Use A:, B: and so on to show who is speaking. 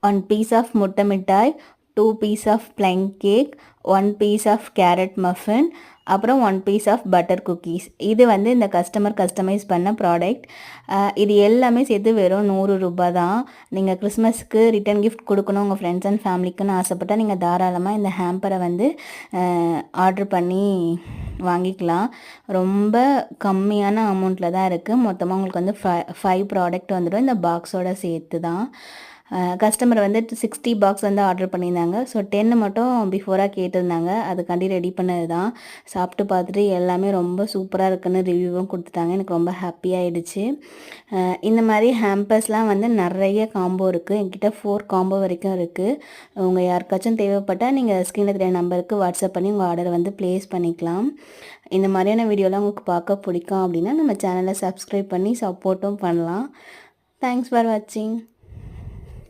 A: 1 piece of முட்டை மிட்டாய், 2 piece of plain cake, 1 piece of carrot muffin, அப்புறம் 1 piece of butter cookies. இது வந்து இந்த கஸ்டமர் கஸ்டமைஸ் பண்ண ப்ராடக்ட். இது எல்லாமே சேர்த்து வெறும் 100 ரூபாய் தான். நீங்கள் கிறிஸ்மஸ்க்கு ரிட்டன் கிஃப்ட் கொடுக்கணும் உங்கள் ஃப்ரெண்ட்ஸ் அண்ட் ஃபேமிலிக்குன்னு ஆசைப்பட்டால் நீங்கள் தாராளமாக இந்த ஹேம்பரை வந்து ஆர்டர் பண்ணி வாங்கிக்கலாம். ரொம்ப கம்மியான அமௌண்ட்டில் தான் இருக்குது. மொத்தமாக உங்களுக்கு வந்து 5 ப்ராடக்ட் வந்துடும் இந்த பாக்ஸோட சேர்த்து தான். கஸ்டமர் வந்து 60 பாக்ஸ் வந்து ஆர்டர் பண்ணியிருந்தாங்க. ஸோ 10 மட்டும் பிஃபோராக கேட்டிருந்தாங்க. அதுக்காண்டி ரெடி பண்ணது தான். சாப்பிட்டு பார்த்துட்டு எல்லாமே ரொம்ப சூப்பராக இருக்குன்னு ரிவ்யூவும் கொடுத்துட்டாங்க. எனக்கு ரொம்ப ஹாப்பியாகிடுச்சு. இந்த மாதிரி ஹேம்பர்ஸ்லாம் வந்து நிறைய காம்போ இருக்குது. என்கிட்ட 4 காம்போ வரைக்கும் இருக்குது. உங்கள் யாருக்காச்சும் தேவைப்பட்டால் நீங்கள் ஸ்க்ரீனில் தெரிய நம்பருக்கு வாட்ஸ்அப் பண்ணி உங்கள் ஆர்டரை வந்து ப்ளேஸ் பண்ணிக்கலாம். இந்த மாதிரியான வீடியோலாம் உங்களுக்கு பார்க்க பிடிக்கும் அப்படின்னா நம்ம சேனலை சப்ஸ்கிரைப் பண்ணி சப்போர்ட்டும் பண்ணலாம். தேங்க்ஸ் ஃபார் வாட்சிங்.